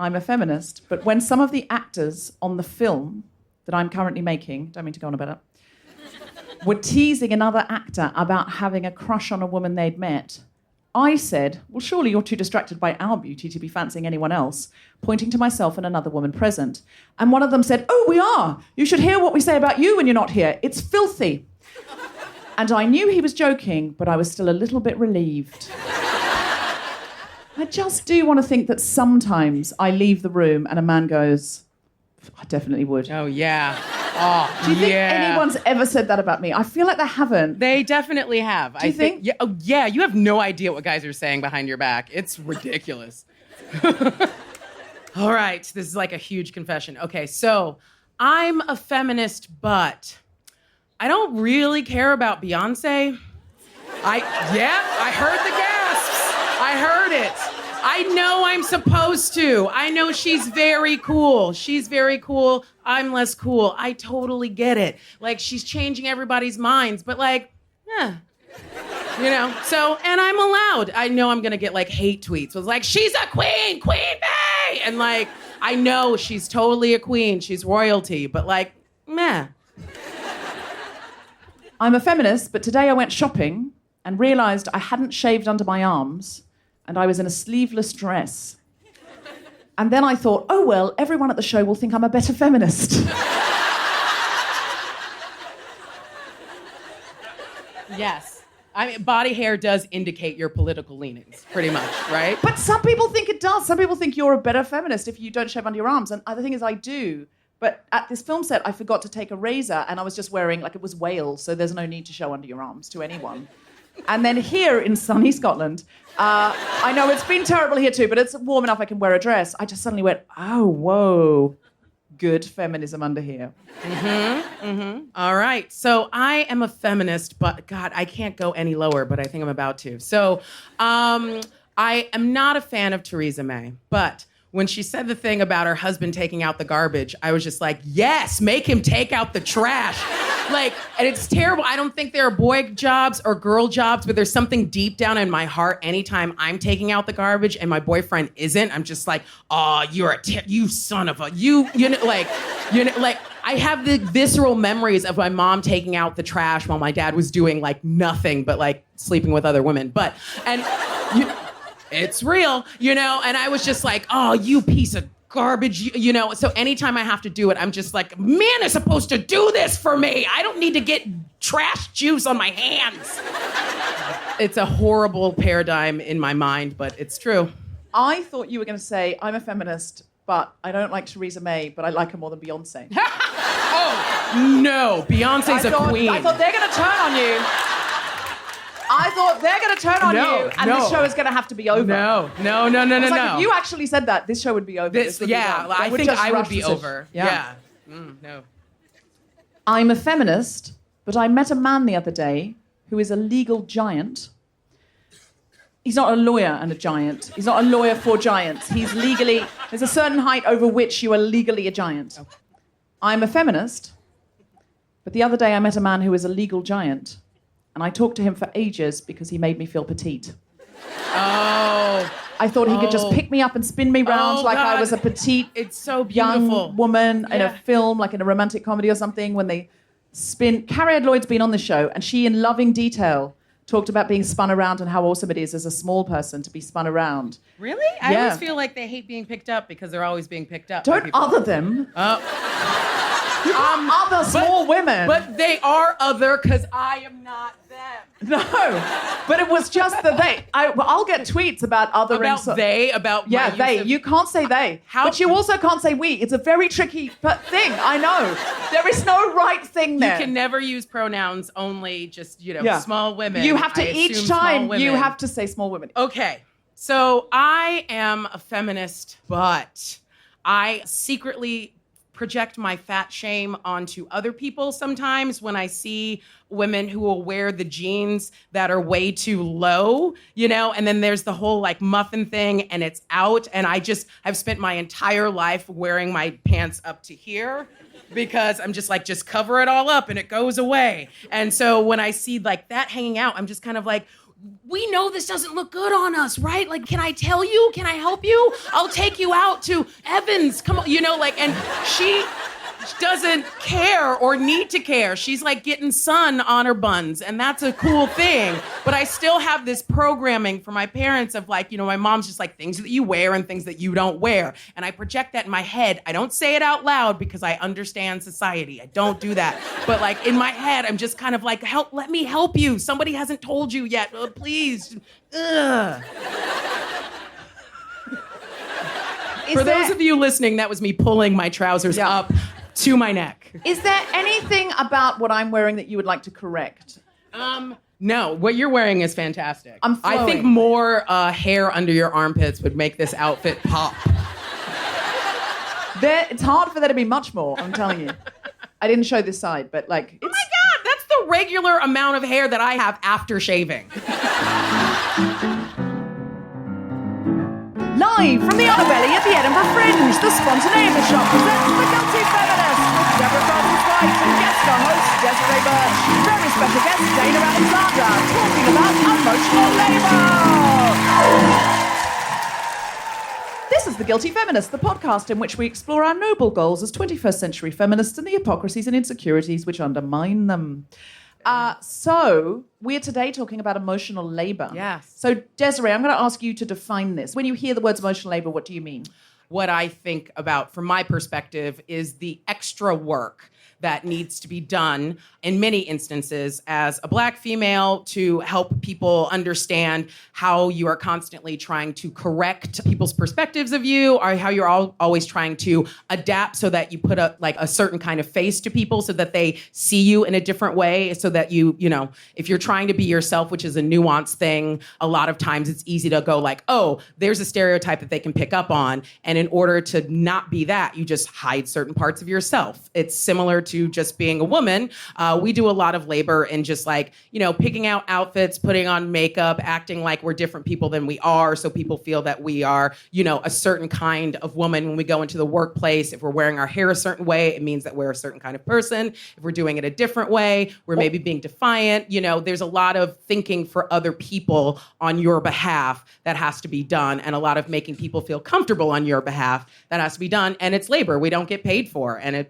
I'm a feminist, but when some of the actors on the film that I'm currently making, don't mean to go on about it, were teasing another actor about having a crush on a woman they'd met, I said, well, surely you're too distracted by our beauty to be fancying anyone else, pointing to myself and another woman present. And one of them said, oh, we are. You should hear what we say about you when you're not here. It's filthy. And I knew he was joking, but I was still a little bit relieved. I just do want to think that sometimes I leave the room and a man goes, I definitely would. Oh, yeah. Oh, do you think anyone's ever said that about me? I feel like they haven't. They definitely have. Do you think? Yeah, oh, yeah, you have no idea what guys are saying behind your back. It's ridiculous. All right, this is like a huge confession. Okay, so I'm a feminist, but I don't really care about Beyonce. I heard the gasps. I heard it. I know I'm supposed to. I know she's very cool. She's very cool. I'm less cool. I totally get it. Like, she's changing everybody's minds, but like, you know, so, and I'm allowed. I know I'm gonna get like hate tweets. It's like, she's a queen, Queen Bey! And like, I know she's totally a queen. She's royalty, but like, meh. I'm a feminist, but today I went shopping and realised I hadn't shaved under my arms and I was in a sleeveless dress. And then I thought, oh, well, everyone at the show will think I'm a better feminist. Yes. I mean, body hair does indicate your political leanings, pretty much, right? But some people think it does. Some people think you're a better feminist if you don't shave under your arms. And the thing is, I do. But at this film set, I forgot to take a razor, and I was just wearing, like, it was Wales, so there's no need to show under your arms to anyone. And then here in sunny Scotland, I know it's been terrible here too, but it's warm enough I can wear a dress. I just suddenly went, oh, whoa, good feminism under here. All right, so I am a feminist, but God, I can't go any lower, but I think I'm about to. So I am not a fan of Theresa May, but when she said the thing about her husband taking out the garbage, I was just like, yes, make him take out the trash. Like, and it's terrible. I don't think there are boy jobs or girl jobs, but there's something deep down in my heart anytime I'm taking out the garbage and my boyfriend isn't. I'm just like, oh, you're you son of a, you know, like, I have the visceral memories of my mom taking out the trash while my dad was doing like nothing but like sleeping with other women. But, and it's real, you know? And I was just like, oh, you piece of garbage, you know? So anytime I have to do it, I'm just like, man is supposed to do this for me. I don't need to get trash juice on my hands. It's a horrible paradigm in my mind, but it's true. I thought you were going to say, I'm a feminist, but I don't like Theresa May, but I like her more than Beyonce. Oh, no. Beyonce's a queen. I thought they're going to turn on you. I thought they're going to turn on you, and this show is going to have to be over. No. If you actually said that, this show would be over. I think I would be over. Yeah. No. I'm a feminist, but I met a man the other day who is a legal giant. He's not a lawyer and a giant. He's not a lawyer for giants. He's legally... There's a certain height over which you are legally a giant. Okay. I'm a feminist, but the other day I met a man who is a legal giant. And I talked to him for ages because he made me feel petite. Oh. I thought he could just pick me up and spin me round like God. I was a petite, it's so beautiful young woman in a film, like in a romantic comedy or something, when they spin... Carrie Lloyd's been on the show, and she, in loving detail, talked about being spun around and how awesome it is as a small person to be spun around. Really? I always feel like they hate being picked up because they're always being picked up. Don't other them. You are other small women. But they are other because I am not them. No, but it was just the they. I'll get tweets about othering. About they? About yeah, they. You can't say they. How? But you also can't say we. It's a very tricky thing. I know. There is no right thing there. You can never use pronouns. Only just small women. You have to each time. You have to say small women. Okay, so I am a feminist, but I secretly project my fat shame onto other people sometimes when I see women who will wear the jeans that are way too low, you know, and then there's the whole like muffin thing and it's out. And I've spent my entire life wearing my pants up to here because I'm just like, just cover it all up and it goes away. And so when I see like that hanging out, I'm just kind of like, we know this doesn't look good on us, right? Like, can I tell you? Can I help you? I'll take you out to Evans. Come on, and she doesn't care or need to care. She's like getting sun on her buns, and that's a cool thing. But I still have this programming for my parents of like, my mom's just like things that you wear and things that you don't wear. And I project that in my head. I don't say it out loud because I understand society. I don't do that. But like in my head, I'm just kind of like, let me help you. Somebody hasn't told you yet. Please. Ugh. For those of you listening, that was me pulling my trousers up to my neck. Is there anything about what I'm wearing that you would like to correct? No, what you're wearing is fantastic. I'm flowing. I think more hair under your armpits would make this outfit pop. It's hard for there to be much more, I'm telling you. I didn't show this side, but like... Oh my God, that's the regular amount of hair that I have after shaving. Live from the Udderbelly at the Edinburgh Fringe, the Spontaneity Shop presents the Guilty Feminist with Deborah Frances-White and guest co-host Desiree Burch. Very special guest Dana Alexander talking about emotional labour. This is the Guilty Feminist, the podcast in which we explore our noble goals as 21st century feminists and the hypocrisies and insecurities which undermine them. So we're today talking about emotional labour. Yes. So Desiree, I'm going to ask you to define this. When you hear the words emotional labour, what do you mean? What I think about, from my perspective, is the extra work that needs to be done in many instances as a Black female to help people understand how you are constantly trying to correct people's perspectives of you, or how you're always trying to adapt so that you put a certain kind of face to people so that they see you in a different way, so that if you're trying to be yourself, which is a nuanced thing, a lot of times it's easy to go like, oh, there's a stereotype that they can pick up on, and in order to not be that, you just hide certain parts of yourself. It's similar to just being a woman. We do a lot of labor in just like, picking out outfits, putting on makeup, acting like we're different people than we are, so people feel that we are, a certain kind of woman. When we go into the workplace, if we're wearing our hair a certain way, it means that we're a certain kind of person. If we're doing it a different way, we're maybe being defiant. There's a lot of thinking for other people on your behalf that has to be done, and a lot of making people feel comfortable on your behalf that has to be done. And it's labor we don't get paid for, and and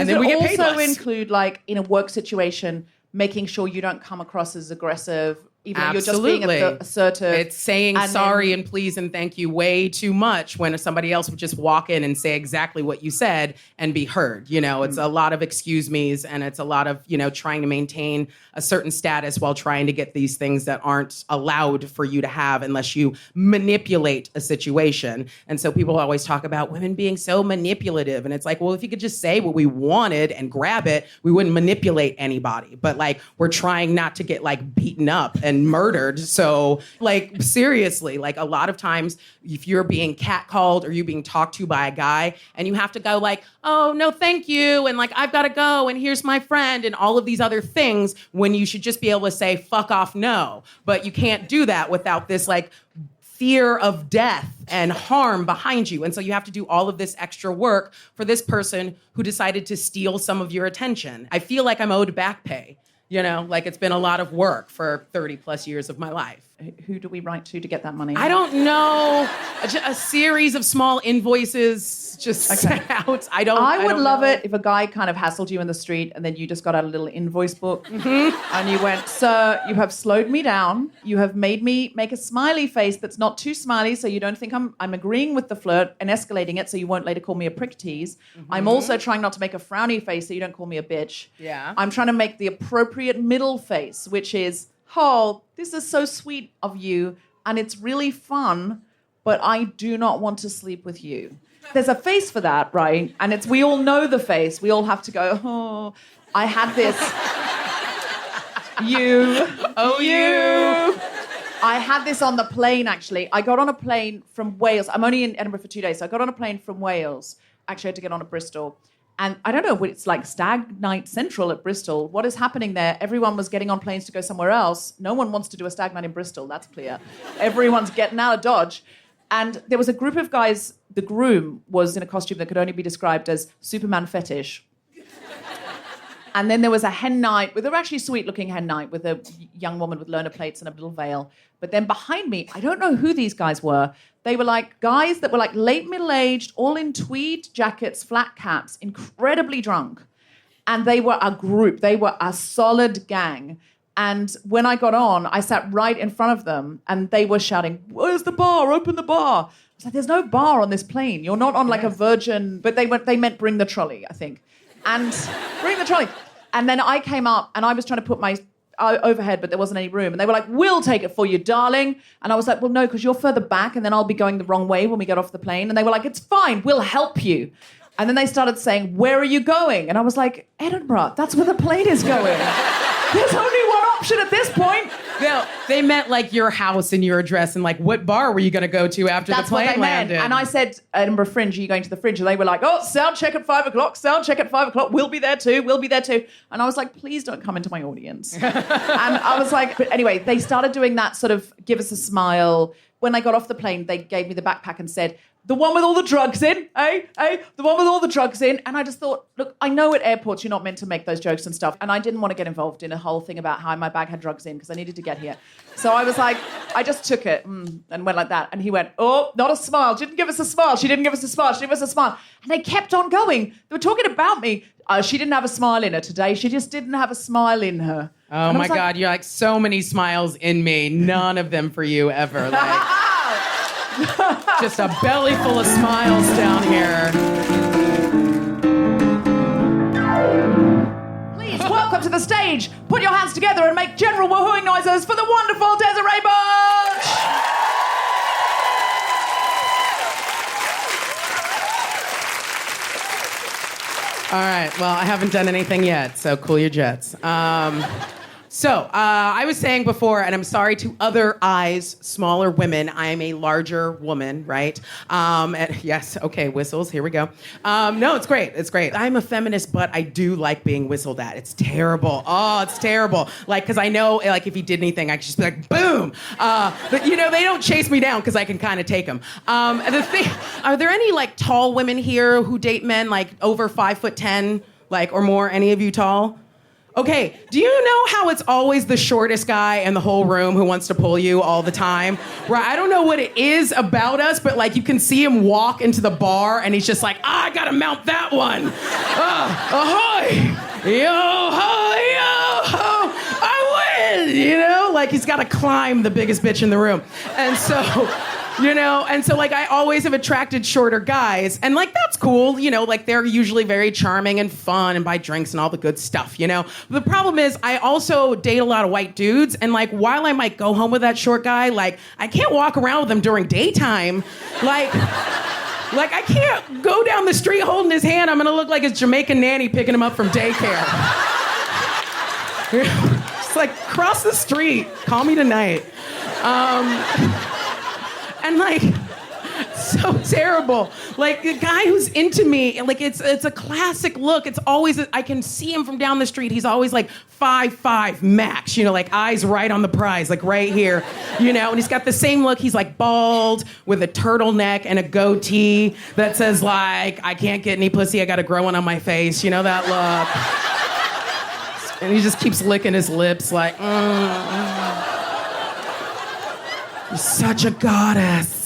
then we get paid less. Include, like, in a work situation, making sure you don't come across as aggressive, even though you're just being assertive. It's saying sorry and please and thank you way too much when somebody else would just walk in and say exactly what you said and be heard. It's a lot of excuse me's, and it's a lot of, trying to maintain a certain status while trying to get these things that aren't allowed for you to have unless you manipulate a situation. And so people always talk about women being so manipulative. And it's like, well, if you could just say what we wanted and grab it, we wouldn't manipulate anybody. But like, we're trying not to get like beaten up and murdered. So like, seriously, like a lot of times if you're being catcalled or you're being talked to by a guy and you have to go like, oh, no, thank you. And like, I've got to go. And here's my friend and all of these other things, when you should just be able to say, fuck off, no. But you can't do that without this like fear of death and harm behind you. And so you have to do all of this extra work for this person who decided to steal some of your attention. I feel like I'm owed back pay. Like it's been a lot of work for 30 plus years of my life. Who do we write to get that money? I don't know. A series of small invoices just sent out. I would don't love know. it if a guy kind of hassled you in the street and then you just got out a little invoice book and you went, sir, you have slowed me down. You have made me make a smiley face that's not too smiley, so you don't think I'm agreeing with the flirt and escalating it so you won't later call me a prick tease. I'm also trying not to make a frowny face so you don't call me a bitch. Yeah. I'm trying to make the appropriate middle face, which is, oh, this is so sweet of you, and it's really fun, but I do not want to sleep with you. There's a face for that, right? And we all know the face. We all have to go, oh, I had this. You. I had this on the plane, actually. I got on a plane from Wales. I'm only in Edinburgh for 2 days, so I got on a plane from Wales. Actually, I had to get on at Bristol. And I don't know, it's like Stag Night Central at Bristol. What is happening there? Everyone was getting on planes to go somewhere else. No one wants to do a stag night in Bristol, that's clear. Everyone's getting out of Dodge. And there was a group of guys, the groom was in a costume that could only be described as Superman fetish. And then there was a hen night, with a actually sweet-looking hen night with a young woman with learner plates and a little veil. But then behind me, I don't know who these guys were. They were like guys that were like late middle-aged, all in tweed jackets, flat caps, incredibly drunk. And they were a group. They were a solid gang. And when I got on, I sat right in front of them and they were shouting, "Where's the bar? Open the bar." I was like, "There's no bar on this plane. You're not on like a Virgin," but they meant bring the trolley, I think. And bring the trolley. And then I came up and I was trying to put my overhead, but there wasn't any room. And they were like, "We'll take it for you, darling." And I was like, "Well, no, because you're further back and then I'll be going the wrong way when we get off the plane." And they were like, "It's fine. We'll help you." And then they started saying, "Where are you going?" And I was like, "Edinburgh. That's where the plane is going." There's only one option at this point. No, they meant like your house and your address and like what bar were you going to go to after That's the plane what they landed? meant. And I said, "Edinburgh Fringe, are you going to the Fringe?" And they were like, "Oh, sound check at 5 o'clock, sound check at 5 o'clock. We'll be there too, we'll be there too." And I was like, "Please don't come into my audience." And I was like, but anyway, they started doing that sort of give us a smile. When I got off the plane, they gave me the backpack and said, "The one with all the drugs in, eh? The one with all the drugs in." And I just thought, look, I know at airports you're not meant to make those jokes and stuff. And I didn't want to get involved in a whole thing about how my bag had drugs in because I needed to get here. So I was like, I just took it and went like that. And he went, "Oh, not a smile. She didn't give us a smile. She didn't give us a smile. She didn't give us a smile." And they kept on going. They were talking about me. She didn't have a smile in her today. She just didn't have a smile in her. Oh my God, you're like so many smiles in me. None of them for you ever. Like, just a belly full of smiles down here. Please welcome to the stage. Put your hands together and make general woohooing noises for the wonderful Desiree Burch. All right, well, I haven't done anything yet, so cool your jets. I was saying before, and I'm sorry to other eyes, smaller women, I am a larger woman, right? Yes, okay, whistles, here we go. No, it's great, it's great. I'm a feminist, but I do like being whistled at. It's terrible. Oh, it's terrible. Like, because I know, like, if he did anything, I could just be like, boom! But, you know, they don't chase me down because I can kind of take them. Are there any, like, tall women here who date men, like, over 5'10", like, or more? Any of you tall? Okay, do you know how it's always the shortest guy in the whole room who wants to pull you all the time? Right, I don't know what it is about us, but like you can see him walk into the bar and he's just like, I gotta mount that one. Ahoy! Yo ho, yo ho! I win! You know, like he's gotta climb the biggest bitch in the room. And so... You know, and so, like, I always have attracted shorter guys, and, like, that's cool, you know, like, they're usually very charming and fun and buy drinks and all the good stuff, you know? But the problem is, I also date a lot of white dudes, and, like, while I might go home with that short guy, like, I can't walk around with him during daytime. Like, I can't go down the street holding his hand. I'm gonna look like his Jamaican nanny picking him up from daycare. Just, like, cross the street, call me tonight. And like, so terrible. Like the guy who's into me, like it's a classic look. It's always, I can see him from down the street. He's always like 5'5" max, you know, like eyes right on the prize, like right here, you know, and he's got the same look. He's like bald with a turtleneck and a goatee that says like, I can't get any pussy. I got to grow one on my face. You know that look? And he just keeps licking his lips like, You're such a goddess.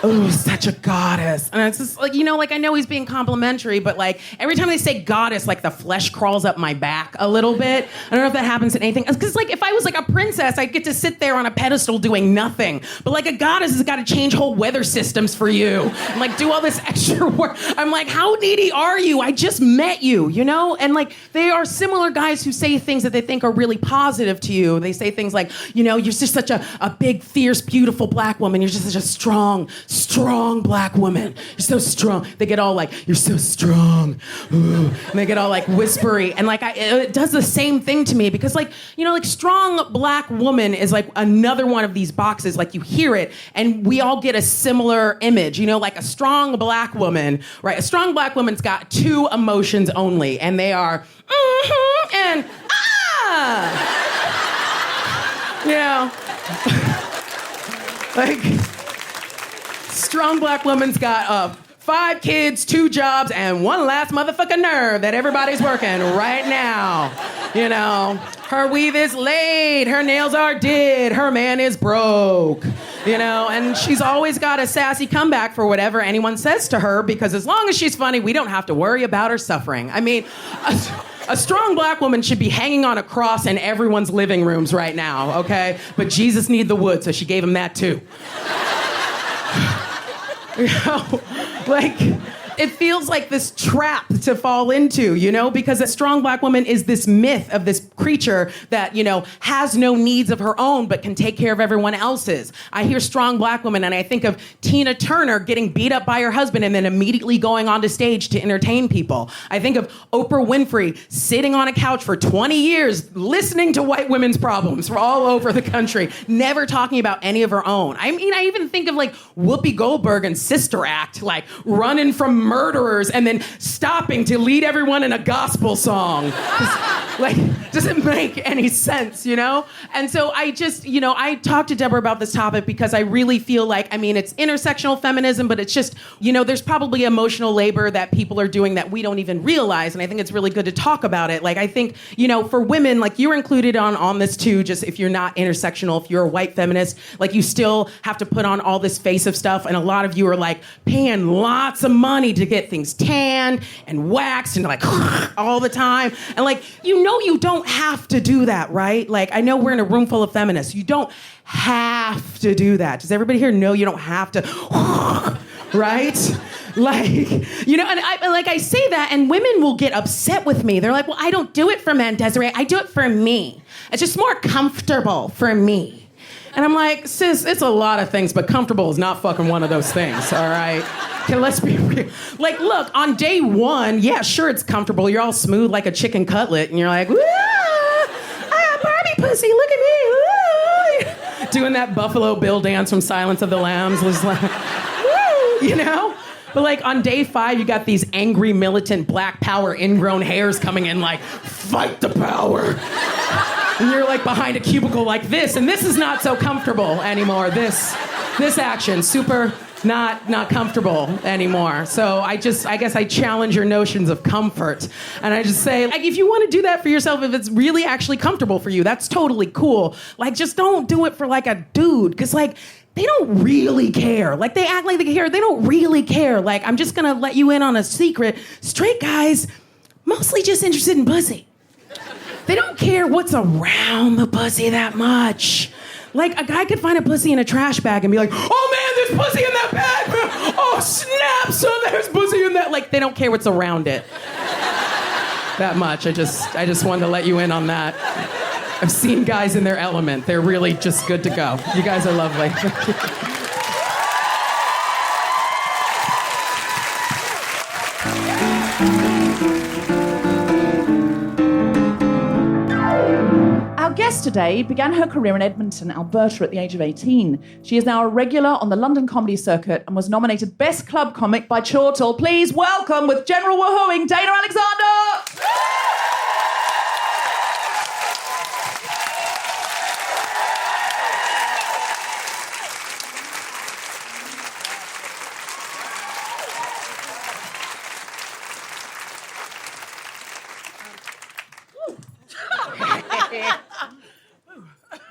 Oh, such a goddess. And it's just like, you know, like I know he's being complimentary, but like every time they say goddess, like the flesh crawls up my back a little bit. I don't know if that happens in anything. Because like if I was like a princess, I'd get to sit there on a pedestal doing nothing. But like a goddess has got to change whole weather systems for you. And like do all this extra work. I'm like, how needy are you? I just met you, you know? And like they are similar guys who say things that they think are really positive to you. They say things like, you know, you're just such a big, fierce, beautiful black woman. You're just such a strong black woman. You're so strong. They get all like, you're so strong. Ooh. And they get all like whispery. And like, it does the same thing to me because like, you know, like strong black woman is like another one of these boxes. Like you hear it and we all get a similar image, you know, like a strong black woman, right? A strong black woman's got two emotions only and they are, and you know, like, strong black woman's got 5 kids, 2 jobs, and one last motherfucking nerve that everybody's working right now. You know, her weave is laid, her nails are did, her man is broke. You know, and she's always got a sassy comeback for whatever anyone says to her, because as long as she's funny, we don't have to worry about her suffering. I mean, a strong black woman should be hanging on a cross in everyone's living rooms right now, okay? But Jesus needed the wood, so she gave him that too. You know, like, it feels like this trap to fall into, you know, because a strong black woman is this myth of this creature that, you know, has no needs of her own but can take care of everyone else's. I hear strong black woman and I think of Tina Turner getting beat up by her husband and then immediately going onto stage to entertain people. I think of Oprah Winfrey sitting on a couch for 20 years listening to white women's problems from all over the country, never talking about any of her own. I mean, I even think of like Whoopi Goldberg and Sister Act, like running from murderers and then stopping to lead everyone in a gospel song. Like, doesn't make any sense, you know? And so I just, you know, I talked to Deborah about this topic because I really feel like, I mean, it's intersectional feminism, but it's just, you know, there's probably emotional labor that people are doing that we don't even realize. And I think it's really good to talk about it. Like, I think, you know, for women, like you're included on this too, just if you're not intersectional, if you're a white feminist, like you still have to put on all this face of stuff. And a lot of you are like paying lots of money to get things tanned and waxed and like all the time. And like, you know, you don't have to do that, right? Like, I know we're in a room full of feminists. You don't have to do that. Does everybody here know you don't have to, right? Like, you know, and I say that and women will get upset with me. They're like, well, I don't do it for men, Desiree. I do it for me. It's just more comfortable for me. And I'm like, sis, it's a lot of things, but comfortable is not fucking one of those things, all right? Okay, let's be real. Like, look, on day 1, yeah, sure, it's comfortable. You're all smooth like a chicken cutlet, and you're like, Barbie pussy, look at me. Woo. Doing that Buffalo Bill dance from Silence of the Lambs was like, woo, you know? But like on day 5, you got these angry, militant, black power, ingrown hairs coming in like, fight the power. And you're like behind a cubicle like this, and this is not so comfortable anymore. This action, super not comfortable anymore. So I guess I challenge your notions of comfort. And I just say, like, if you want to do that for yourself, if it's really actually comfortable for you, that's totally cool. Like, just don't do it for like a dude, because like, they don't really care. Like, they act like they care. They don't really care. Like, I'm just gonna let you in on a secret. Straight guys, mostly just interested in pussy. They don't care what's around the pussy that much. Like, a guy could find a pussy in a trash bag and be like, oh man, there's pussy in that bag. Oh snap, so there's pussy in that. Like, they don't care what's around it that much. I just wanted to let you in on that. I've seen guys in their element. They're really just good to go. You guys are lovely. Our guest today began her career in Edmonton, Alberta at the age of 18. She is now a regular on the London comedy circuit and was nominated Best Club Comic by Chortle. Please welcome, with general woohooing, Dana Alexander!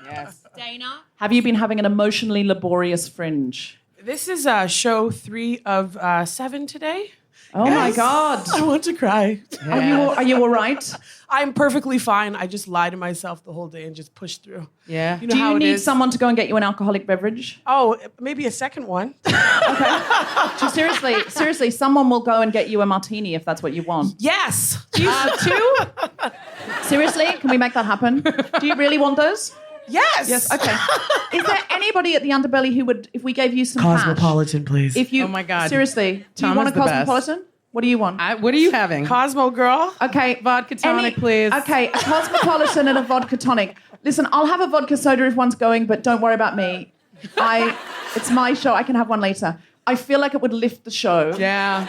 Yes. Dana? Have you been having an emotionally laborious Fringe? This is show 3 of 7 today. Oh my God. I want to cry. Are you all right? I'm perfectly fine. I just lie to myself the whole day and just push through. Yeah. You know Do how you it need is. someone to go and get you an alcoholic beverage? Oh, maybe a second one. So seriously, someone will go and get you a martini if that's what you want. Yes. Two? Seriously, can we make that happen? Do you really want those? Yes. Yes. Okay. Is there anybody at the Underbelly who would, if we gave you some Cosmopolitan, please. cash, if you, Oh my God. seriously, do Tom you want a is the best. Cosmopolitan? What do you want? What are you having? Cosmo girl. Okay, Vodka tonic, please. Okay, a Cosmopolitan and a vodka tonic. Listen, I'll have a vodka soda if one's going, but don't worry about me. It's my show. I can have one later. I feel like it would lift the show. Yeah.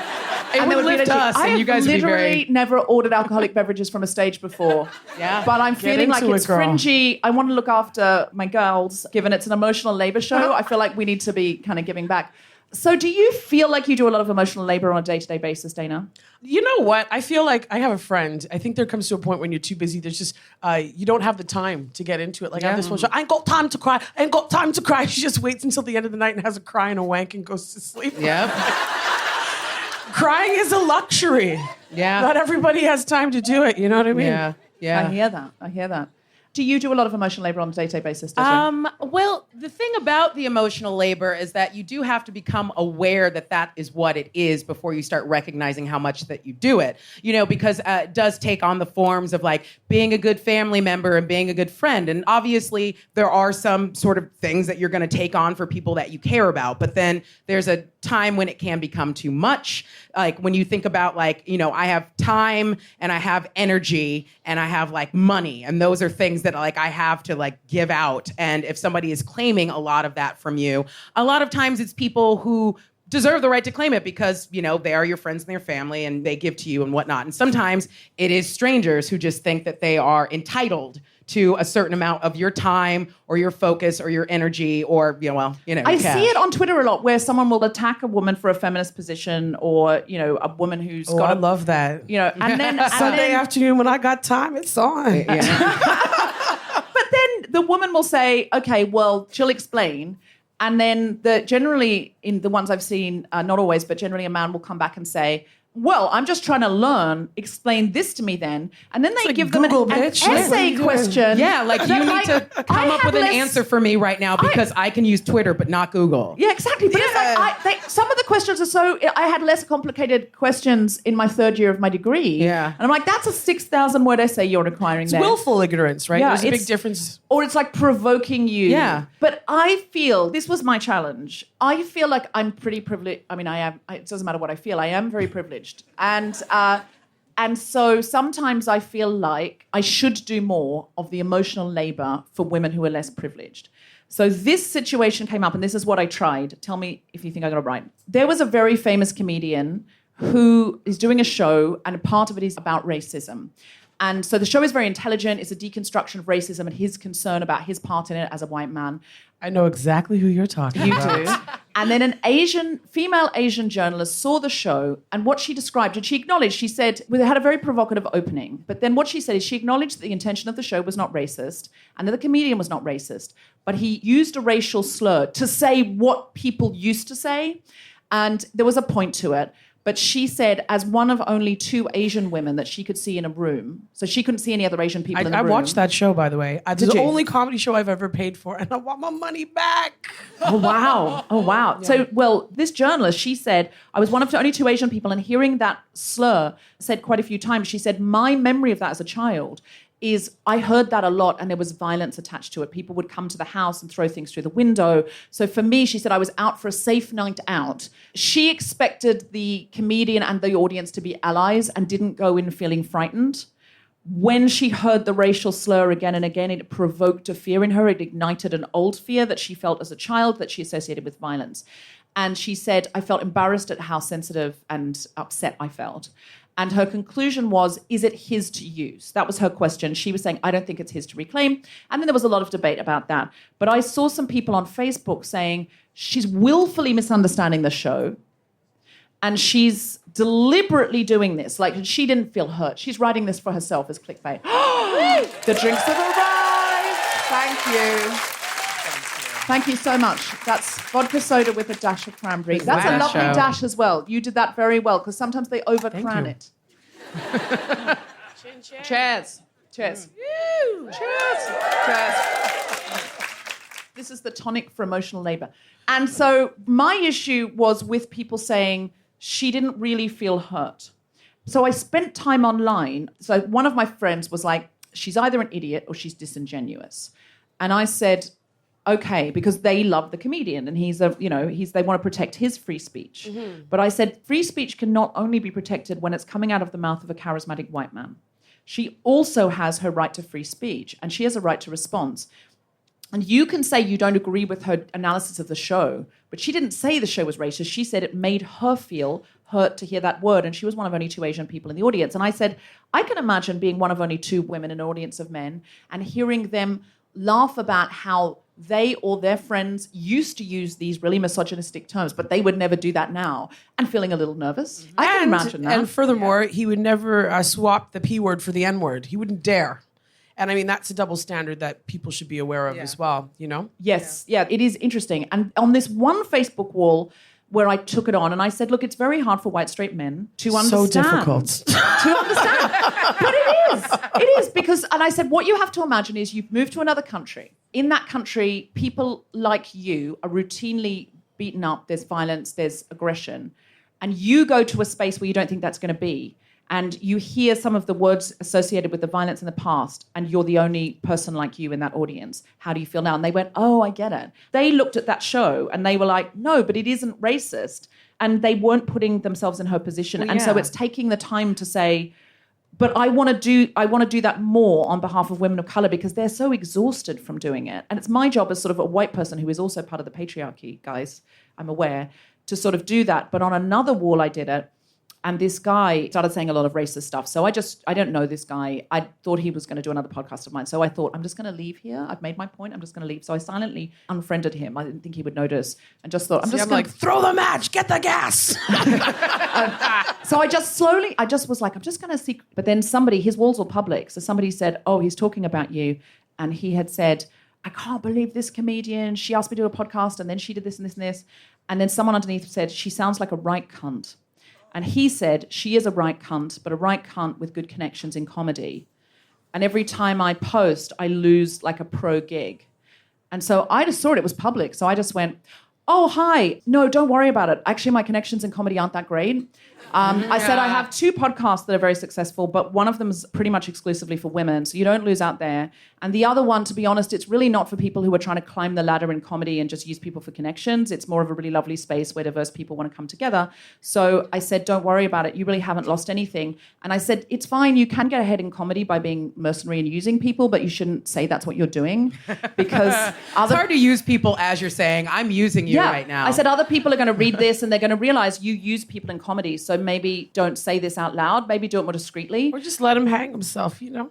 It And would there be lift energy. us, I and you guys have would be literally very... never ordered alcoholic beverages from a stage before. Yeah. But I'm feeling like into it's it, girl. fringy. I want to look after my girls, given it's an emotional labor show. I feel like we need to be kind of giving back. So do you feel like you do a lot of emotional labor on a day-to-day basis, Dana? You know what? I feel like I have a friend. I think there comes to a point when you're too busy. There's just, you don't have the time to get into it. Like, I have this one show, I ain't got time to cry. I ain't got time to cry. She just waits until the end of the night and has a cry and a wank and goes to sleep. Yep. Crying is a luxury. Yeah. Not everybody has time to do it. You know what I mean? Yeah. Yeah. I hear that. Do you do a lot of emotional labor on a day-to-day basis, Desiree? Well, the thing about the emotional labor is that you do have to become aware that that is what it is before you start recognizing how much that you do it. You know, because it does take on the forms of like being a good family member and being a good friend. And obviously there are some sort of things that you're going to take on for people that you care about. But then there's a time when it can become too much. Like when you think about like, you know, I have time and I have energy and I have like money, and those are things that like I have to like give out. And if somebody is claiming a lot of that from you, a lot of times it's people who deserve the right to claim it because, you know, they are your friends and their family and they give to you and whatnot. And sometimes it is strangers who just think that they are entitled to a certain amount of your time or your focus or your energy or, you know, well, you know, I cash. see it on Twitter a lot where someone will attack a woman for a feminist position or, you know, a woman who's got I love that. you know, and then Sunday afternoon when I got time, it's on. Yeah. But then the woman will say, okay, well, she'll explain. And then generally in the ones I've seen, not always, but generally a man will come back and say, well, I'm just trying to learn. Explain this to me then. And then they like give them an Google, bitch. What are essay you doing? question. Yeah, like you need to come up with an answer for me right now because I can use Twitter but not Google. Yeah, exactly. But it's like some of the questions are so... I had less complicated questions in my third year of my degree. Yeah. And I'm like, that's a 6,000-word essay you're requiring It's there. willful ignorance, right? Yeah, There's a big it's- difference. Or it's like provoking you. Yeah. But I feel, this was my challenge, I feel like I'm pretty privileged. I mean, I am, it doesn't matter what I feel, I am very privileged. And so sometimes I feel like I should do more of the emotional labor for women who are less privileged. So this situation came up, and this is what I tried. Tell me if you think I got it right. There was a very famous comedian who is doing a show, and a part of it is about racism. And so the show is very intelligent. It's a deconstruction of racism and his concern about his part in it as a white man. I know exactly who you're talking You about. do. And then an female Asian journalist saw the show, and what she described, and she acknowledged, she said, well, it had a very provocative opening. But then what she said is she acknowledged that the intention of the show was not racist and that the comedian was not racist, but he used a racial slur to say what people used to say. And there was a point to it. But she said, as one of only 2 Asian women that she could see in a room, so she couldn't see any other Asian people in the I room. watched that show, by the way. It's the you? only comedy show I've ever paid for, and I want my money back. Oh, wow. Oh, wow. Yeah. So, well, this journalist, she said, I was one of only 2 Asian people, and hearing that slur said quite a few times, she said, my memory of that as a child is I heard that a lot and there was violence attached to it. People would come to the house and throw things through the window. So for me, she said, I was out for a safe night out. She expected the comedian and the audience to be allies and didn't go in feeling frightened. When she heard the racial slur again and again, it provoked a fear in her. It ignited an old fear that she felt as a child that she associated with violence. And she said, I felt embarrassed at how sensitive and upset I felt. And her conclusion was, is it his to use? That was her question. She was saying, I don't think it's his to reclaim. And then there was a lot of debate about that. But I saw some people on Facebook saying, she's willfully misunderstanding the show. And she's deliberately doing this. Like, she didn't feel hurt. She's writing this for herself as clickbait. The drinks have arrived. Thank you. Thank you so much. That's vodka soda with a dash of cranberry. That's a lovely dash as well. You did that very well, because sometimes they over-cran it. Cheers. Cheers. Cheers. Cheers. This is the tonic for emotional labor. And so my issue was with people saying she didn't really feel hurt. So I spent time online. So one of my friends was like, she's either an idiot or she's disingenuous. And I said, okay, because they love the comedian and they want to protect his free speech. Mm-hmm. But I said, free speech can not only be protected when it's coming out of the mouth of a charismatic white man. She also has her right to free speech and she has a right to response. And you can say you don't agree with her analysis of the show, but she didn't say the show was racist. She said it made her feel hurt to hear that word, and she was one of only 2 Asian people in the audience. And I said, I can imagine being one of only 2 women in an audience of men and hearing them laugh about how they or their friends used to use these really misogynistic terms, but they would never do that now, and feeling a little nervous. I can imagine that. And furthermore, he would never swap the P word for the N word. He wouldn't dare. And I mean, that's a double standard that people should be aware of as well, you know? Yes, it is interesting. And on this one Facebook wall where I took it on and I said, look, it's very hard for white straight men to understand. So difficult. To understand. But it is. It is because, and I said, what you have to imagine is you've moved to another country. In that country, people like you are routinely beaten up. There's violence, there's aggression. And you go to a space where you don't think that's going to be. And you hear some of the words associated with the violence in the past, and you're the only person like you in that audience. How do you feel now? And they went, oh, I get it. They looked at that show and they were like, no, but it isn't racist. And they weren't putting themselves in her position. Well, and so it's taking the time to say, but I want to do that more on behalf of women of color because they're so exhausted from doing it. And it's my job as sort of a white person who is also part of the patriarchy, guys, I'm aware, to sort of do that. But on another wall I did it. And this guy started saying a lot of racist stuff. So I don't know this guy. I thought he was going to do another podcast of mine. So I thought, I'm just going to leave here. I've made my point. I'm just going to leave. So I silently unfriended him. I didn't think he would notice. And just thought, I'm going to... throw the match, get the gas. So I just was like, I'm just going to see. But then his walls were public. So somebody said, oh, he's talking about you. And he had said, I can't believe this comedian. She asked me to do a podcast and then she did this and this and this. And then someone underneath said, she sounds like a right cunt. And he said, she is a right cunt, but a right cunt with good connections in comedy. And every time I post, I lose like a pro gig. And so I just saw it. It was public. So I just went, oh, hi. No, don't worry about it. Actually, my connections in comedy aren't that great. I said I have 2 podcasts that are very successful, but one of them is pretty much exclusively for women, so you don't lose out there. And the other one, to be honest, it's really not for people who are trying to climb the ladder in comedy and just use people for connections. It's more of a really lovely space where diverse people want to come together. So I said, don't worry about it. You really haven't lost anything. And I said, it's fine. You can get ahead in comedy by being mercenary and using people, but you shouldn't say that's what you're doing because it's hard to use people as you're saying, I'm using you right now. I said, other people are going to read this and they're going to realize you use people in comedy. So maybe don't say this out loud. Maybe do it more discreetly. Or just let him hang himself, you know?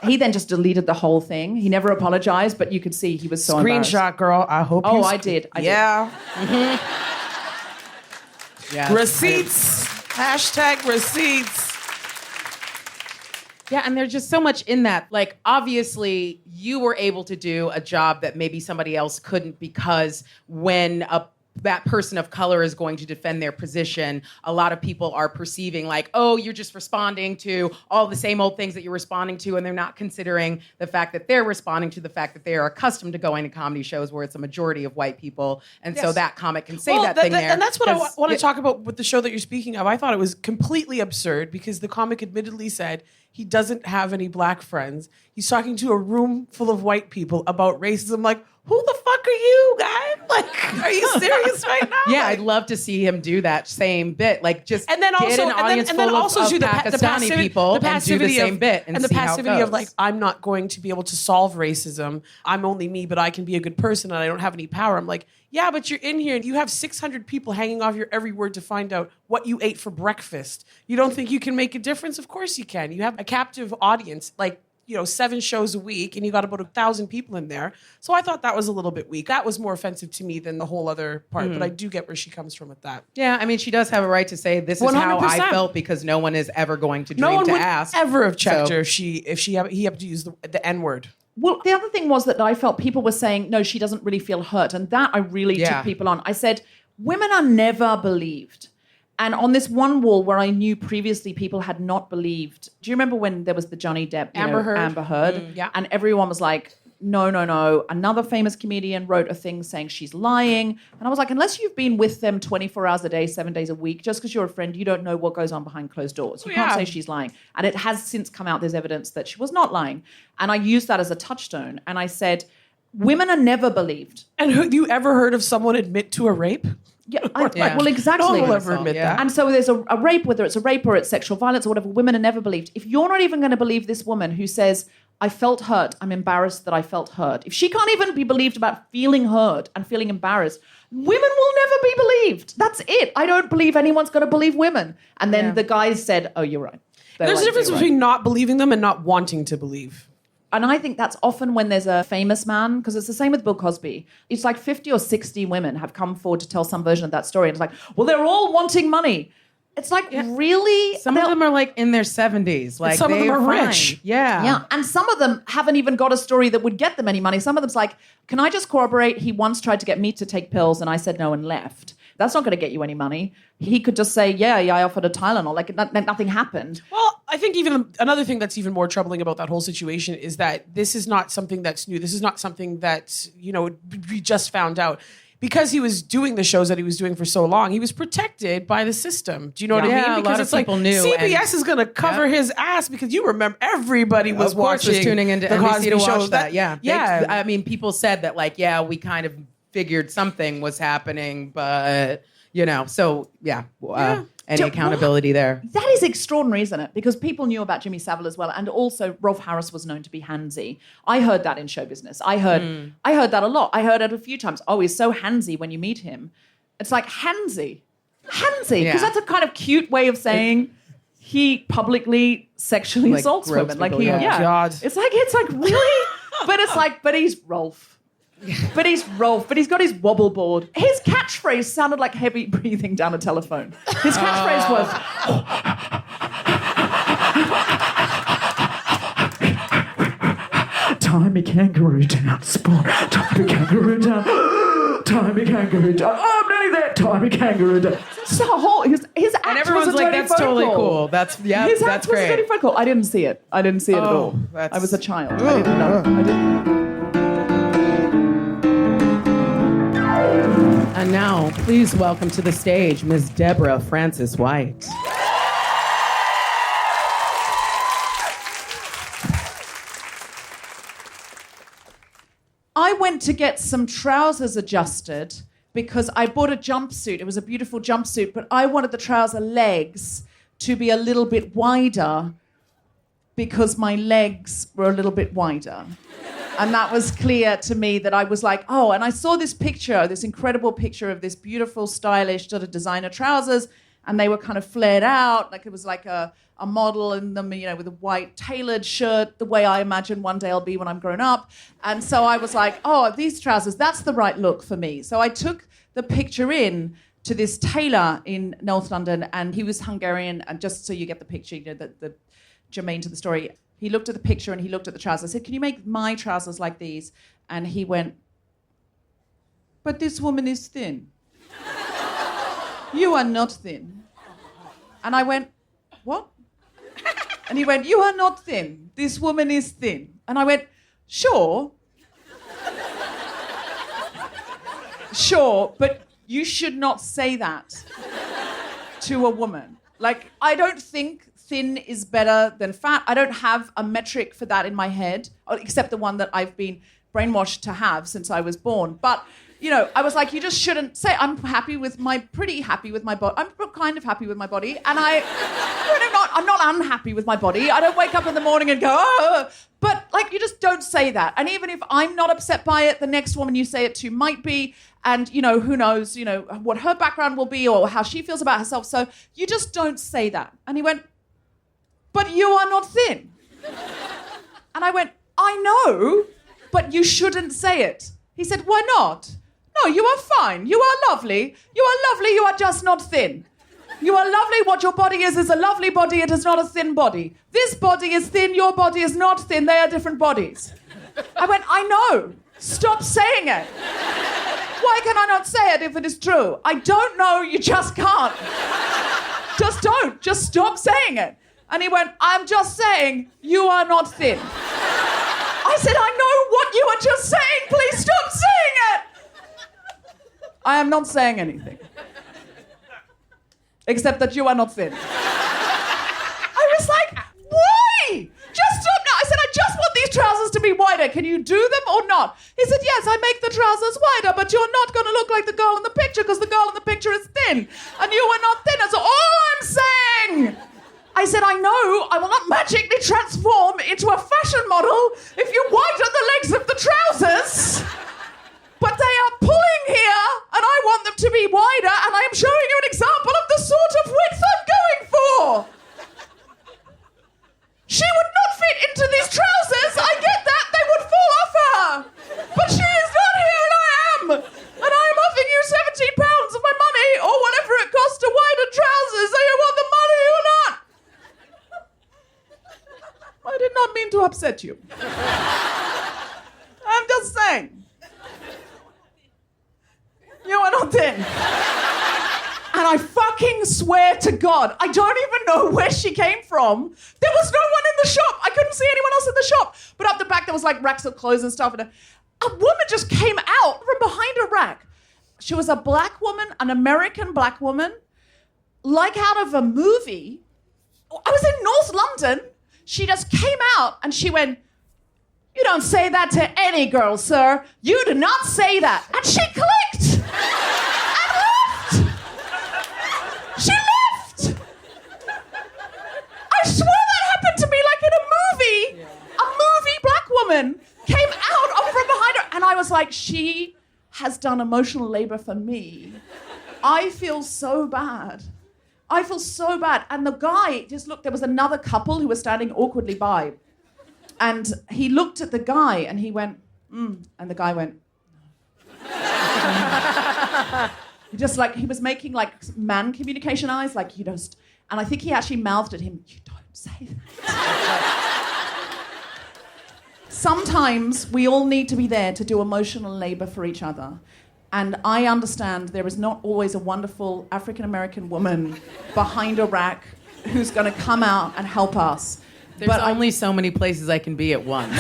He then just deleted the whole thing. He never apologized, but you could see he was so embarrassed. Screenshot, girl. I hope you... I did. Yeah. Mm-hmm. Yeah. Receipts. Hashtag receipts. Yeah, and there's just so much in that. Like, obviously, you were able to do a job that maybe somebody else couldn't because when that person of color is going to defend their position, a lot of people are perceiving like, oh, you're just responding to all the same old things that you're responding to, and they're not considering the fact that they're responding to the fact that they are accustomed to going to comedy shows where it's a majority of white people, and so that comic can say that thing there. And that's what I want to talk about with the show that you're speaking of. I thought it was completely absurd because the comic admittedly said he doesn't have any black friends. He's talking to a room full of white people about racism. Like, who the fuck are you, guy? Like, are you serious right now? Yeah, I'd love to see him do that same bit. Like, just and then also, get an audience and then full also of do the Pakistani people and do the same bit and the see how it passivity goes. of like, I'm not going to be able to solve racism. I'm only me, but I can be a good person and I don't have any power. I'm like, yeah, but you're in here and you have 600 people hanging off your every word to find out what you ate for breakfast. You don't think you can make a difference? Of course you can. You have a captive audience, like, 7 shows a week, and you got about 1,000 people in there. So I thought that was a little bit weak. That was more offensive to me than the whole other part, but I do get where she comes from with that. Yeah, I mean, she does have a right to say this is 100%. how I felt because no one is ever going to dream no one to would ask. ever have checked her if he had to use the N-word. Well, the other thing was that I felt people were saying, no, she doesn't really feel hurt. And that I really took people on. I said, women are never believed. And on this one wall where I knew previously people had not believed, do you remember when there was the Johnny Depp, Amber Heard? Yeah. And everyone was like, no. Another famous comedian wrote a thing saying she's lying. And I was like, unless you've been with them 24 hours a day, 7 days a week, just because you're a friend, you don't know what goes on behind closed doors. You can't say she's lying. And it has since come out, there's evidence that she was not lying. And I used that as a touchstone. And I said, women are never believed. And have you ever heard of someone admit to a rape? Yeah, well, exactly. No one will ever admit that. And so there's a rape, whether it's a rape or it's sexual violence or whatever, women are never believed. If you're not even going to believe this woman who says, I felt hurt, I'm embarrassed that I felt hurt. If she can't even be believed about feeling hurt and feeling embarrassed, women will never be believed. That's it. I don't believe anyone's going to believe women. And then the guys said, oh, you're right. There's a difference between not believing them and not wanting to believe. And I think that's often when there's a famous man, because it's the same with Bill Cosby. It's like 50 or 60 women have come forward to tell some version of that story. And it's like, well, they're all wanting money. It's like, really? Some of them are like in their 70s. Like some of them are fine. rich. Yeah. Yeah, and some of them haven't even got a story that would get them any money. Some of them's like, can I just corroborate? He once tried to get me to take pills and I said no and left. That's not going to get you any money. He could just say, yeah, I offered a Tylenol. Like, nothing happened. Well, I think even another thing that's even more troubling about that whole situation is that this is not something that's new. This is not something that, we just found out. Because he was doing the shows that he was doing for so long, he was protected by the system. Do you know what I mean? Yeah, Because a lot of people knew. CBS is going to cover his ass because you remember everybody was watching. Was tuning into the NBC Cosby to watch show. that. Yeah. Yeah. I mean, people said that, like, yeah, we kind of figured something was happening, but, so, yeah. Any accountability there? That is extraordinary, isn't it? Because people knew about Jimmy Savile as well, and also Rolf Harris was known to be handsy. I heard that in show business. I heard that a lot. I heard it a few times. Oh, he's so handsy when you meet him. It's like handsy, because that's a kind of cute way of saying he publicly sexually assaults women. Like people, God. It's like really, but he's Rolf. But he's Rolf, but he's got his wobble board. His catchphrase sounded like heavy breathing down a telephone. His catchphrase was... Tie me kangaroo down, spawn. Tie me kangaroo down. Tie me kangaroo down. Oh, I'm nearly there. Tie me kangaroo down. So whole, his act and everyone's was a like, dirty that's totally phone call. cool. That's His act that's was a dirty great. phone call. I didn't see it. at all. I was a child. I didn't know. And now, please welcome to the stage Ms. Deborah Frances-White. I went to get some trousers adjusted because I bought a jumpsuit. It was a beautiful jumpsuit, but I wanted the trouser legs to be a little bit wider because my legs were a little bit wider. And that was clear to me that I was like, oh, and I saw this picture, this incredible picture of this beautiful, stylish sort of designer trousers, and they were kind of flared out, like it was like a model in them, with a white tailored shirt, the way I imagine one day I'll be when I'm grown up. And so I was like, oh, these trousers, that's the right look for me. So I took the picture in to this tailor in North London, and he was Hungarian, and just so you get the picture, the germane to the story, he looked at the picture and he looked at the trousers. I said, can you make my trousers like these? And he went, but this woman is thin. You are not thin. And I went, what? And he went, you are not thin. This woman is thin. And I went, sure. Sure, but you should not say that to a woman. Like, I don't think thin is better than fat. I don't have a metric for that in my head, except the one that I've been brainwashed to have since I was born. But, I was like, you just shouldn't say, I'm pretty happy with my body. I'm kind of happy with my body. And I'm not unhappy with my body. I don't wake up in the morning and go, oh, but like, you just don't say that. And even if I'm not upset by it, the next woman you say it to might be. And, who knows, what her background will be or how she feels about herself. So you just don't say that. And he went, but you are not thin. And I went, I know, but you shouldn't say it. He said, why not? No, you are fine. You are lovely. You are lovely. You are just not thin. You are lovely. What your body is a lovely body. It is not a thin body. This body is thin. Your body is not thin. They are different bodies. I went, I know. Stop saying it. Why can I not say it if it is true? I don't know. You just can't. Just don't. Just stop saying it. And he went, I'm just saying you are not thin. I said, I know what you are just saying. Please stop saying it. I am not saying anything. Except that you are not thin. I was like, why? Just stop now. I said, I just want these trousers to be wider. Can you do them or not? He said, yes, I make the trousers wider, but you're not going to look like the girl in the picture because the girl in the picture is thin. And you are not thin. That's all I'm saying. I said, I know I will not magically transform into a fashion model if you widen the legs of the trousers. But they are pulling here, and I want them to be wider, and I am showing you an example of the sort of width I'm going for. She would not fit into these trousers, I get don't mean to upset you. I'm just saying. You are not in. And I fucking swear to God, I don't even know where she came from. There was no one in the shop. I couldn't see anyone else in the shop. But up the back, there was like racks of clothes and stuff. And a woman just came out from behind a rack. She was a black woman, an American black woman, like out of a movie. I was in North London. She just came out and she went, "You don't say that to any girl, sir. You do not say that." And she clicked and left. She left. I swear that happened to me like in a movie. A movie black woman came out from behind her. And I was like, she has done emotional labor for me. I feel so bad. I feel so bad. And the guy just looked, there was another couple who were standing awkwardly by. And he looked at the guy and he went, and the guy went, just like, he was making like man communication eyes, like, you just, and I think he actually mouthed at him, "You don't say that." Sometimes we all need to be there to do emotional labor for each other. And I understand there is not always a wonderful African-American woman behind a rack who's going to come out and help us. There's only so many places I can be at once.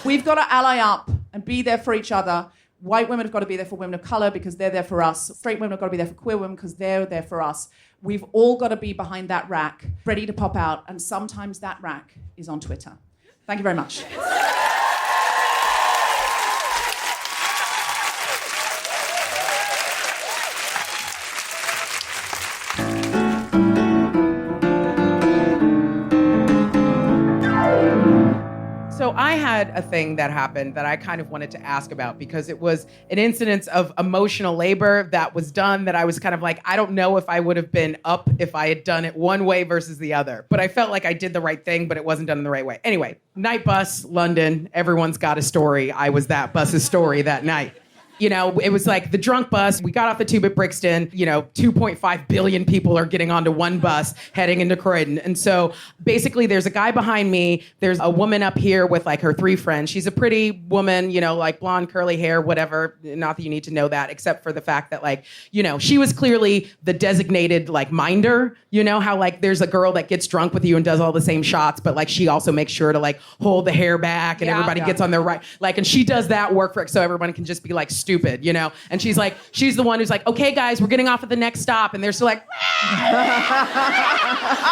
We've got to ally up and be there for each other. White women have got to be there for women of color because they're there for us. Straight women have got to be there for queer women because they're there for us. We've all got to be behind that rack, ready to pop out. And sometimes that rack is on Twitter. Thank you very much. So I had a thing that happened that I kind of wanted to ask about because it was an incidence of emotional labor that was done that I was kind of like, I don't know if I would have been up if I had done it one way versus the other. But I felt like I did the right thing, but it wasn't done in the right way. Anyway, night bus, London, everyone's got a story. I was that bus's story that night. You know, it was like the drunk bus. We got off the tube at Brixton. You know, 2.5 billion people are getting onto one bus heading into Croydon. And so basically there's a guy behind me. There's a woman up here with like her 3 friends. She's a pretty woman, you know, like blonde, curly hair, whatever. Not that you need to know that, except for the fact that like, you know, she was clearly the designated like minder. You know how like there's a girl that gets drunk with you and does all the same shots, but like she also makes sure to like hold the hair back and everybody gets on their right. Like, and she does that work for it so everyone can just be like stupid, you know? And she's the one who's like, "Okay, guys, we're getting off at the next stop." And they're still like,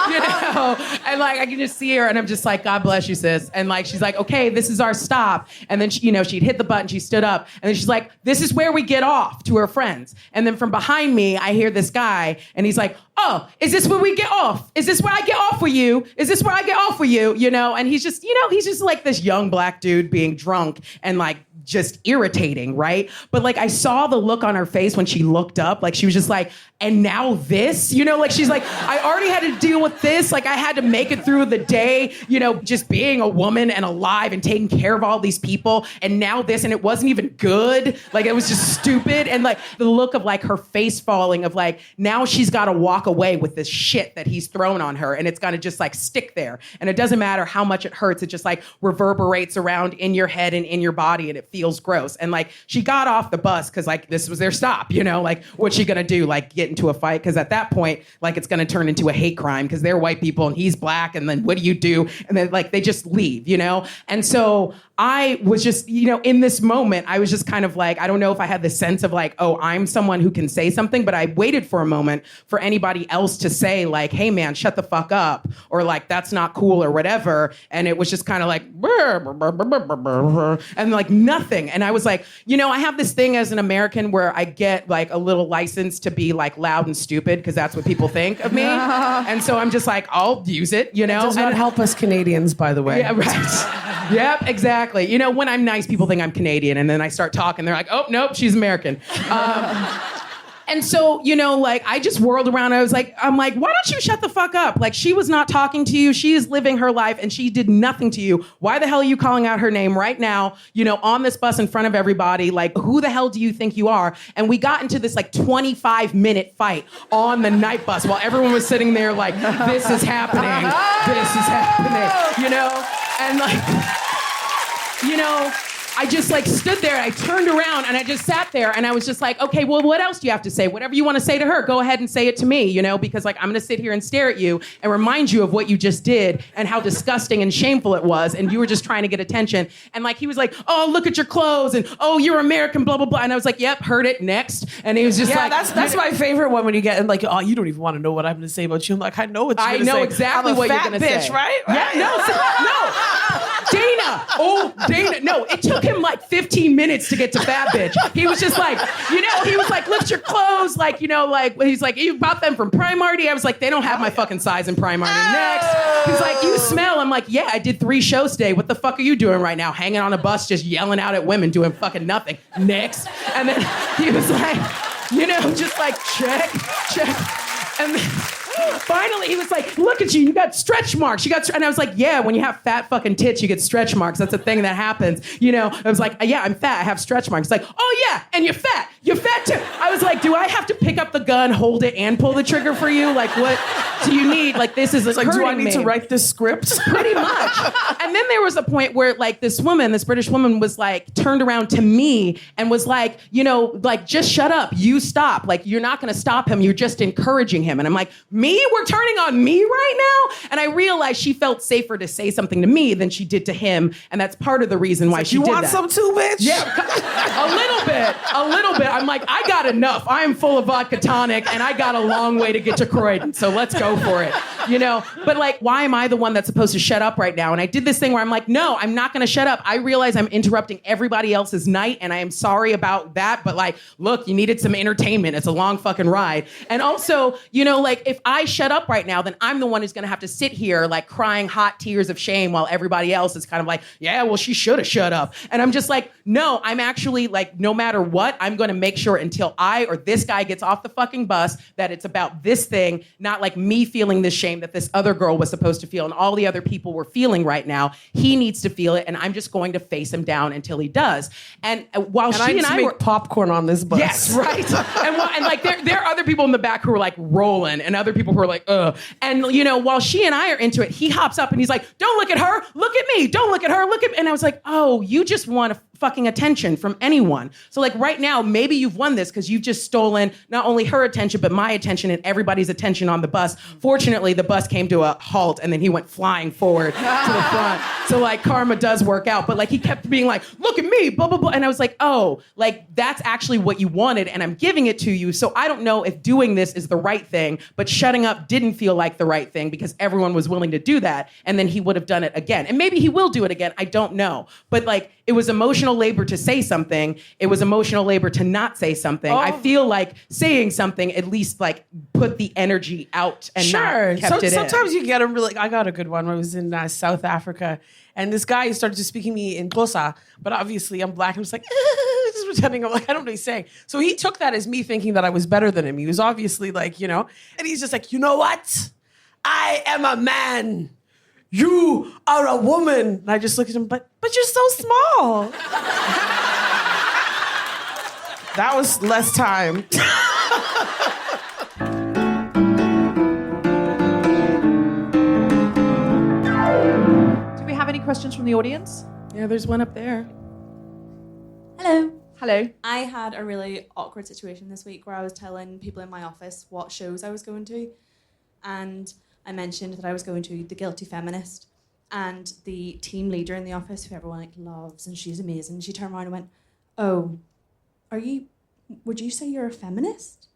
you know? And like, I can just see her and I'm just like, "God bless you, sis." And like, she's like, "Okay, this is our stop." And then she, you know, she'd hit the button, she stood up and then she's like, "This is where we get off," to her friends. And then from behind me, I hear this guy and he's like, "Oh, is this where we get off? Is this where I get off for you? Is this where I get off for you?" You know? And he's just, you know, he's just like this young black dude being drunk and like just irritating, right? But like I saw the look on her face when she looked up, like she was just like, "And now this?" You know, like she's like, "I already had to deal with this. Like I had to make it through the day, you know, just being a woman and alive and taking care of all these people. And now this, and it wasn't even good. Like it was just stupid." And like the look of like her face falling of like, now she's got to walk away with this shit that he's thrown on her. And it's got to just like stick there. And it doesn't matter how much it hurts. It just like reverberates around in your head and in your body. And it feels gross. And like, she got off the bus because like this was their stop, you know, like what's she gonna do? Like get into a fight? Because at that point, like it's gonna turn into a hate crime because they're white people and he's black. And then what do you do? And then like, they just leave, you know? And so I was just, you know, in this moment, I was just kind of like, I don't know if I had the sense of like, oh, I'm someone who can say something, but I waited for a moment for anybody else to say like, "Hey man, shut the fuck up," or like, "That's not cool," or whatever. And it was just kind of like, and like nothing. And I was like, you know, I have this thing as an American where I get like a little license to be like loud and stupid because that's what people think of me. And so I'm just like, I'll use it, you know? It does not help us Canadians, by the way. Yeah, right. Yep, exactly. You know, when I'm nice, people think I'm Canadian, and then I start talking, they're like, "Oh, nope, she's American." And so, like, I just whirled around. I'm like, why don't you shut the fuck up? Like, she was not talking to you. She is living her life and she did nothing to you. Why the hell are you calling out her name right now, on this bus in front of everybody? Like, who the hell do you think you are? And we got into this like 25-minute fight on the night bus while everyone was sitting there like, this is happening. This is happening, And like, I just like stood there, I turned around and I just sat there and I was just like, okay, well, what else do you have to say? Whatever you want to say to her, go ahead and say it to me, because like I'm going to sit here and stare at you and remind you of what you just did and how disgusting and shameful it was. And you were just trying to get attention. And like, he was like, oh, look at your clothes and oh, you're American, blah, blah, blah. And I was like, yep, heard it, next. And he was just like, that's my favorite one when you get in like, oh, you don't even want to know what I'm going to say about you. I'm like, I know what you're going to say. I know exactly what you're going to say. Bitch, right? Yeah, no. Dana. Oh, Dana. No, it took him like 15 minutes to get to fat bitch. He was just like, he was like, look at your clothes. Like, he's like, you bought them from Primarty? I was like, they don't have my fucking size in Primarty. Next. He's like, you smell. I'm like, yeah, I did 3 shows today. What the fuck are you doing right now? Hanging on a bus, just yelling out at women, doing fucking nothing. Next. And then he was like, just like, check. And then finally, he was like, look at you, you got stretch marks. And I was like, yeah, when you have fat fucking tits, you get stretch marks. That's a thing that happens. I was like, yeah, I'm fat, I have stretch marks. He's like, oh yeah, and you're fat. You're fat too. I was like, do I have to pick up the gun, hold it, and pull the trigger for you? Like, what do you need? Like, this is like, do I need to write this script? Pretty much. And then there was a point where like this British woman was like, turned around to me and was like, like, just shut up. You stop. Like, you're not going to stop him. You're just encouraging him. And I'm like, me? We're turning on me right now? And I realized she felt safer to say something to me than she did to him. And that's part of the reason why she did that. You want some too, bitch? Yeah, a little bit. I'm like, I got enough. I am full of vodka tonic and I got a long way to get to Croydon. So let's go for it, But like, why am I the one that's supposed to shut up right now? And I did this thing where I'm like, no, I'm not going to shut up. I realize I'm interrupting everybody else's night and I am sorry about that. But like, look, you needed some entertainment. It's a long fucking ride. And also, like if I shut up right now, then I'm the one who's going to have to sit here like crying hot tears of shame while everybody else is kind of like, yeah, well, she should have shut up. And I'm just like, no, I'm actually like, no matter what, I'm going to make sure until I or this guy gets off the fucking bus that it's about this thing, not like me feeling this shame that this other girl was supposed to feel and all the other people were feeling right now. He needs to feel it, and I'm just going to face him down until he does. And while she and I were popcorn on this bus. Yes, right. and like there are other people in the back who are like rolling, and other people who are like, ugh. And while she and I are into it, he hops up and he's like, don't look at her, look at me. Don't look at her, look at me. And I was like, oh, you just want fucking attention from anyone. So like right now, maybe you've won this because you've just stolen not only her attention, but my attention and everybody's attention on the bus. Fortunately, the bus came to a halt and then he went flying forward to the front. So like karma does work out, but like he kept being like, look at me, blah, blah, blah. And I was like, oh, like that's actually what you wanted and I'm giving it to you. So I don't know if doing this is the right thing, but shutting up didn't feel like the right thing because everyone was willing to do that. And then he would have done it again. And maybe he will do it again. I don't know. But like, it was emotional labor to say something. It was emotional labor to not say something. I feel like saying something at least like put the energy out and not kept it in. Sometimes you get I got a good one when I was in South Africa and this guy started to speak to me in Xhosa, but obviously I'm black. I'm just like, just pretending I'm like, I don't know what he's saying. So he took that as me thinking that I was better than him. He was obviously like, and he's just like, you know what? I am a man. You are a woman. And I just look at him, but you're so small. That was less time. Do we have any questions from the audience? Yeah, there's one up there. Hello. Hello. I had a really awkward situation this week where I was telling people in my office what shows I was going to. And I mentioned that I was going to the Guilty Feminist. And the team leader in the office, who everyone like loves, and she's amazing, she turned around and went, oh, would you say you're a feminist?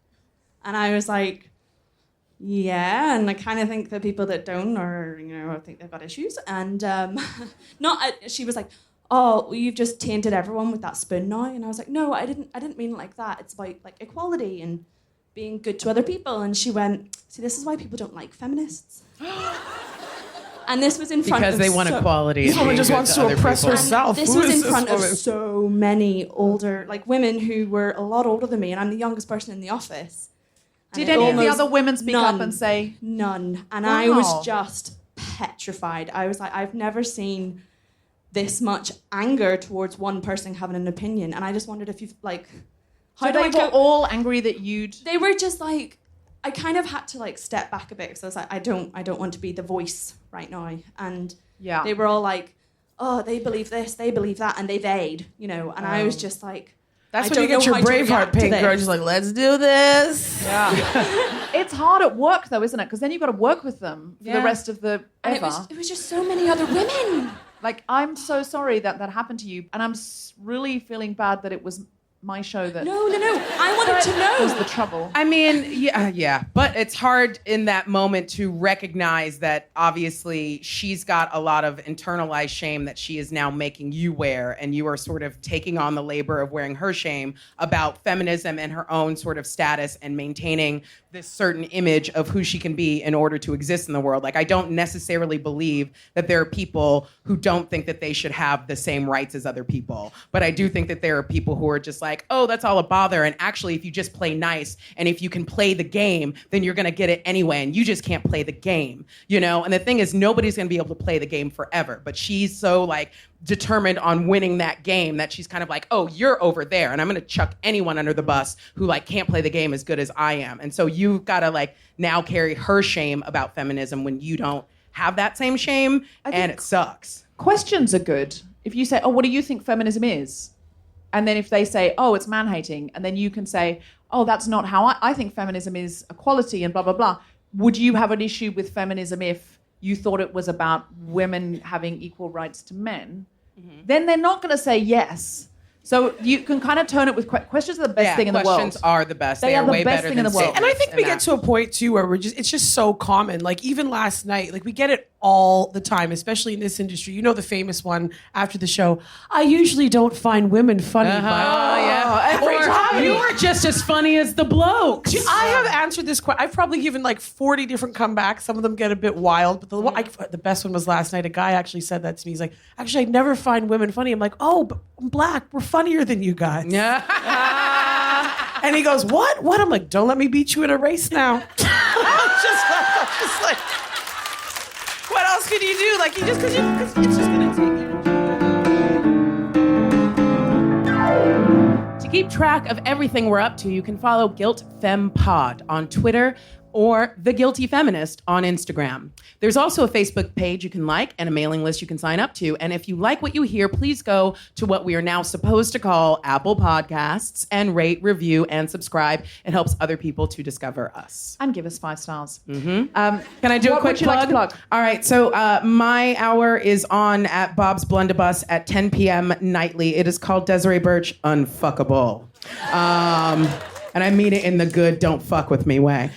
And I was like, yeah, and I kind of think that people that don't are, I think they've got issues. And she was like, oh, well, you've just tainted everyone with that spoon now. And I was like, no, I didn't mean it like that. It's about like equality and being good to other people. And she went, see, this is why people don't like feminists. And this was in front Because of they want equality. This woman just wants to oppress herself. This Who was is in front of woman? so many older, like women who were a lot older than me, and I'm the youngest person in the office. Did And any of the almost other women speak up none. and say... None. And Wow. I was just petrified. I was like, I've never seen this much anger towards one person having an opinion. And I just wondered if you've, like... So they were all angry that you'd... They were just like... I kind of had to, like, step back a bit because I was like, I don't want to be the voice right now. And Yeah. they were all like, oh, they believe this, they believe that, and they've aid, you know. And I was just like... That's I when don't you get know your how to Braveheart react to pink girl, this. just like, let's do this. Yeah. It's hard at work, though, isn't it? Because then you've got to work with them for the rest of the And ever. it was just so many other women. Like, I'm so sorry that happened to you. And I'm really feeling bad that it was my show that... No. I wanted to was know. the trouble. I mean, yeah. But it's hard in that moment to recognize that obviously she's got a lot of internalized shame that she is now making you wear, and you are sort of taking on the labor of wearing her shame about feminism and her own sort of status and maintaining this certain image of who she can be in order to exist in the world. Like, I don't necessarily believe that there are people who don't think that they should have the same rights as other people. But I do think that there are people who are just like, oh, that's all a bother. And actually, if you just play nice and if you can play the game, then you're going to get it anyway. And you just can't play the game, you know? And the thing is, nobody's going to be able to play the game forever. But she's so, like, determined on winning that game that she's kind of like, oh, you're over there, and I'm going to chuck anyone under the bus who, like, can't play the game as good as I am. And so you've got to, like, now carry her shame about feminism when you don't have that same shame, and it sucks. Questions are good. If you say, oh, what do you think feminism is? And then if they say, oh, it's man-hating, and then you can say, oh, that's not how I think feminism is equality and blah, blah, blah. Would you have an issue with feminism if you thought it was about women having equal rights to men? Mm-hmm. Then they're not going to say yes. So you can kind of turn it with questions are the best thing in the world. Questions are the best. They are are the way best better thing than in the world. And I think we get to a point too where it's just so common. Like even last night, like we get it all the time, especially in this industry. You know the famous one after the show. I usually don't find women funny. Oh yeah. Every time. You are just as funny as the blokes. I have answered this question. I've probably given like 40 different comebacks. Some of them get a bit wild, but the best one was last night. A guy actually said that to me. He's like, actually, I never find women funny. I'm like, oh, but I'm black. We're funnier than you guys. Yeah. And he goes, what? What? I'm like, don't let me beat you in a race now. I'm just like, what else could you do? Like, because it's just going to take you. To keep track of everything we're up to, you can follow Guilt Fem Pod on Twitter or The Guilty Feminist on Instagram. There's also a Facebook page you can like and a mailing list you can sign up to. And if you like what you hear, please go to what we are now supposed to call Apple Podcasts and rate, review, and subscribe. It helps other people to discover us. And give us 5 stars. Mm-hmm. Can I do a quick would you like to plug? All right, so my hour is on at Bob's Blunderbuss at 10 p.m. nightly. It is called Desiree Burch Unfuckable. And I mean it in the good, don't fuck with me way.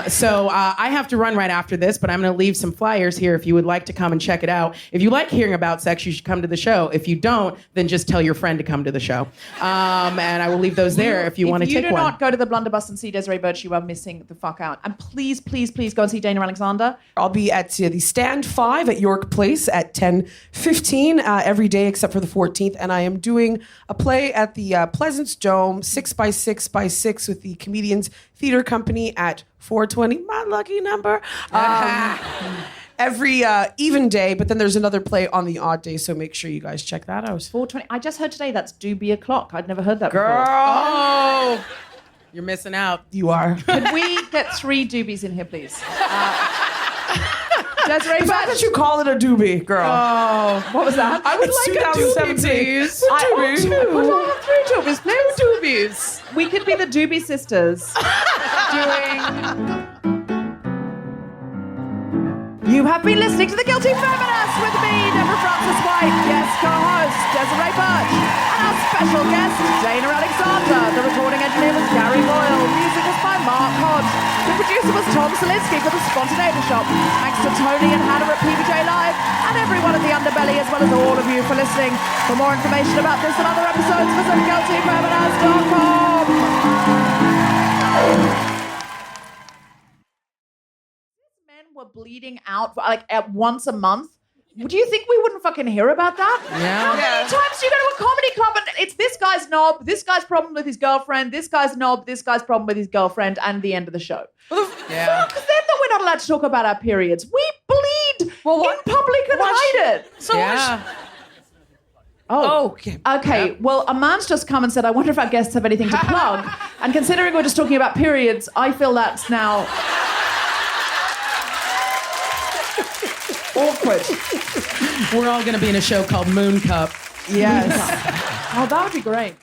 So I have to run right after this, but I'm going to leave some flyers here if you would like to come and check it out. If you like hearing about sex, you should come to the show. If you don't, then just tell your friend to come to the show. And I will leave those there if you want to take one. If you do not go to the Blunderbuss and see Desiree Burch, you are missing the fuck out. And please, please, please go and see Dana Alexander. I'll be at the Stand 5 at York Place at 10:15 every day except for the 14th. And I am doing a play at the Pleasance Dome, 6x6x6 with the Comedians Theater Company at 4:20, my lucky number. Every even day, but then there's another play on the odd day, so make sure you guys check that out. 4:20. I just heard today that's do be o'clock. I'd never heard that Girl. before. Oh, you're missing out. You are. Could we get 3 doobies in here, please? Desiree The fact that you call it a doobie, girl. Oh, what was that? I would like a doobie, please. I want 2. Doobie. Would I have 3 doobies, please? Doobies. We could be the Doobie Sisters doing... You have been listening to The Guilty Feminist with me, Deborah Frances-White, guest co-host Desiree Burch, and our special guest, Dana Alexander. The recording engineer was Gary Boyle. Music was by Mark Hodge. The producer was Tom Selinsky for The Spontaneity Shop. Thanks to Tony and Hannah at PBJ Live, and everyone at the Udderbelly, as well as all of you for listening. For more information about this and other episodes, visit guiltyfeminist.com. Men were bleeding out like at once a month, do you think we wouldn't fucking hear about that? Yeah. How many times do you go to a comedy club and it's this guy's knob, this guy's problem with his girlfriend, this guy's knob, this guy's problem with his girlfriend, and the end of the show? Yeah. Because then we're not allowed to talk about our periods. We bleed in public and hide it. So Okay. Well, a man's just come and said, I wonder if our guests have anything to plug. And considering we're just talking about periods, I feel that's now awkward. We're all going to be in a show called Moon Cup. Yes. Oh, that would be great.